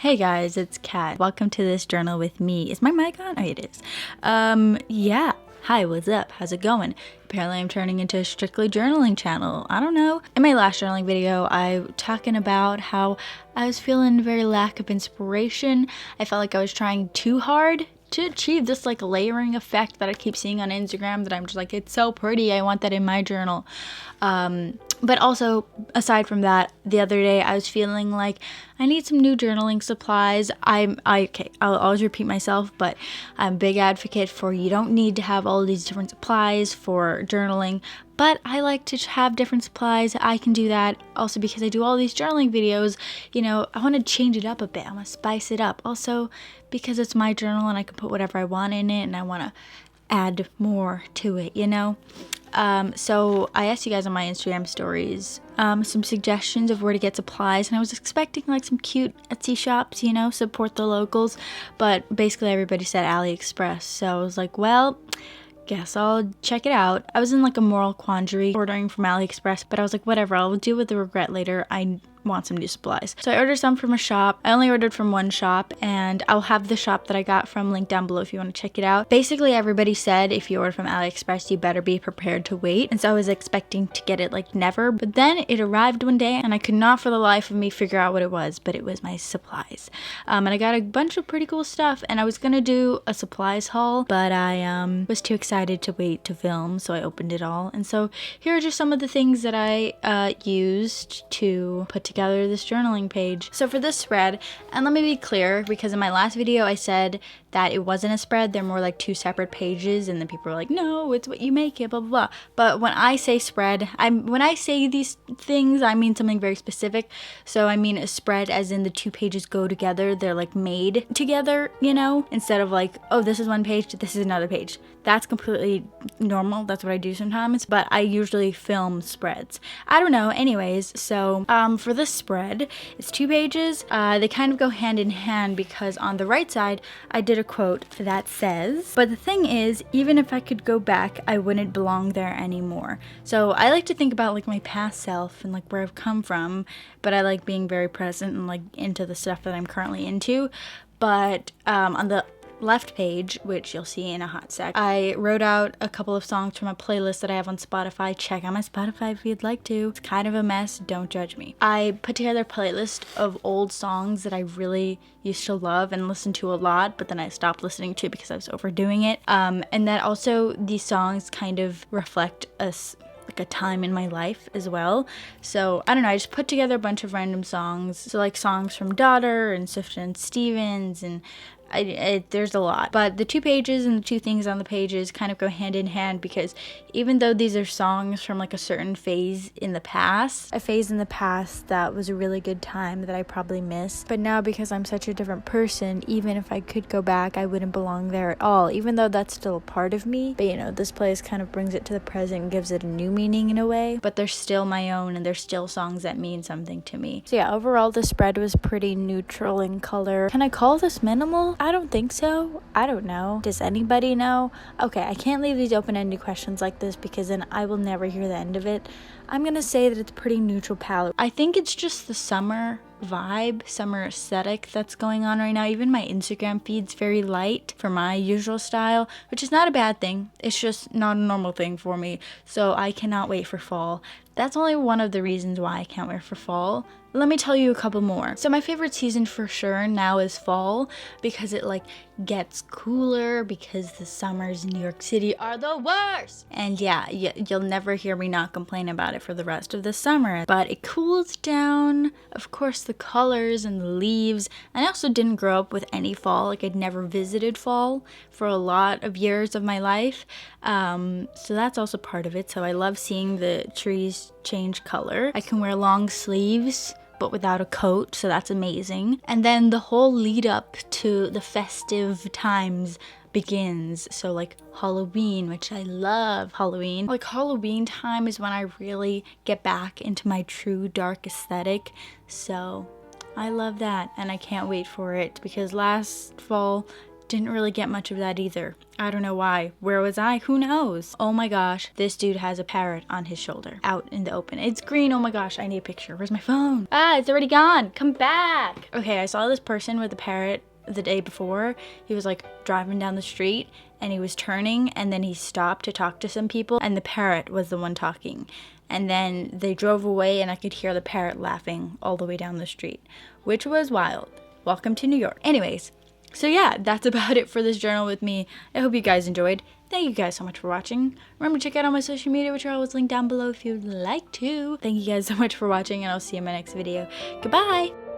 Hey guys, it's Kat. Welcome to this journal with me. Is my mic on? Oh, it is. Yeah. Hi, what's up? How's it going? Apparently I'm turning into a strictly journaling channel. I don't know. In my last journaling video, I was talking about how I was feeling very lack of inspiration. I felt like I was trying too hard to achieve this like layering effect that I keep seeing on Instagram that I'm just like, it's so pretty. I want that in my journal. But also, aside from that, the other day I was feeling like I need some new journaling supplies. I'll always repeat myself, but I'm a big advocate for you don't need to have all these different supplies for journaling. But I like to have different supplies. I can do that also because I do all these journaling videos. You know, I want to change it up a bit. I want to spice it up. Also, because it's my journal and I can put whatever I want in it and I want to add more to it, you know? So I asked you guys on my Instagram stories some suggestions of where to get supplies, and I was expecting like some cute Etsy shops, you know, support the locals, but basically everybody said AliExpress. So I was like, well, guess I'll check it out. I was in like a moral quandary ordering from AliExpress, but I was like, whatever, I'll deal with the regret later. I want some new supplies. So I ordered some from a shop. I only ordered from one shop, and I'll have the shop that I got from linked down below if you want to check it out. Basically, everybody said if you order from AliExpress, you better be prepared to wait. And so I was expecting to get it like never, but then it arrived one day and I could not for the life of me figure out what it was, but it was my supplies. And I got a bunch of pretty cool stuff, and I was gonna do a supplies haul, but I was too excited to wait to film, so I opened it all. And so here are just some of the things that I used to put together this journaling page. So for this spread, and let me be clear, because in my last video I said that it wasn't a spread, they're more like two separate pages, and then people were like, no, it's what you make it, blah blah blah. But when I say spread, when I say these things, I mean something very specific. So I mean a spread as in the two pages go together, they're like made together, you know, instead of like, oh, this is one page, this is another page. That's completely normal, that's what I do sometimes, but I usually film spreads. I don't know, anyways, so for this spread, it's two pages. They kind of go hand in hand because on the right side, I did a quote that says, but the thing is, even if I could go back, I wouldn't belong there anymore. So I like to think about like my past self and like where I've come from, but I like being very present and like into the stuff that I'm currently into. But on the left page, which you'll see in a hot sec, I wrote out a couple of songs from a playlist that I have on Spotify. Check out my Spotify if you'd like to. It's kind of a mess, don't judge me. I put together a playlist of old songs that I really used to love and listen to a lot, but then I stopped listening to because I was overdoing it. And that also these songs kind of reflect us like a time in my life as well. So I don't know, I just put together a bunch of random songs. So like songs from Daughter and Sufjan Stevens, and there's a lot, but the two pages and the two things on the pages kind of go hand in hand because even though these are songs from like a certain phase in the past, that was a really good time that I probably miss, but now because I'm such a different person, even if I could go back, I wouldn't belong there at all, even though that's still a part of me. But you know, this place kind of brings it to the present and gives it a new meaning in a way, but they're still my own and they're still songs that mean something to me. So yeah, overall the spread was pretty neutral in color. Can I call this minimal? I don't think so. I don't know. Does anybody know? Okay, I can't leave these open-ended questions like this because then I will never hear the end of it. I'm gonna say that it's pretty neutral palette. I think it's just the summer vibe, summer aesthetic that's going on right now. Even my Instagram feed's very light for my usual style, which is not a bad thing. It's just not a normal thing for me. So I cannot wait for fall. That's only one of the reasons why I can't wait for fall. Let me tell you a couple more. So my favorite season for sure now is fall because it like gets cooler because the summers in New York City are the worst. And yeah, you'll never hear me not complain about it for the rest of the summer. But it cools down. Of course, the colors and the leaves. And I also didn't grow up with any fall. Like I'd never visited fall for a lot of years of my life. So that's also part of it. So I love seeing the trees change color. I can wear long sleeves but without a coat, so that's amazing. And then the whole lead up to the festive times begins. So like Halloween, which I love Halloween. Like Halloween time is when I really get back into my true dark aesthetic. So I love that and I can't wait for it because last fall Didn't really get much of that either. I don't know why. Where was I? Who knows? Oh my gosh, this dude has a parrot on his shoulder out in the open. It's green. Oh my gosh, I need a picture. Where's my phone? Ah, it's already gone. Come back. Okay, I saw this person with a parrot the day before. He was like driving down the street and he was turning and then he stopped to talk to some people and the parrot was the one talking. And then they drove away and I could hear the parrot laughing all the way down the street, which was wild. Welcome to New York. Anyways, so yeah, that's about it for this journal with me. I hope you guys enjoyed. Thank you guys so much for watching. Remember to check out all my social media, which are always linked down below if you'd like to. Thank you guys so much for watching, and I'll see you in my next video. Goodbye!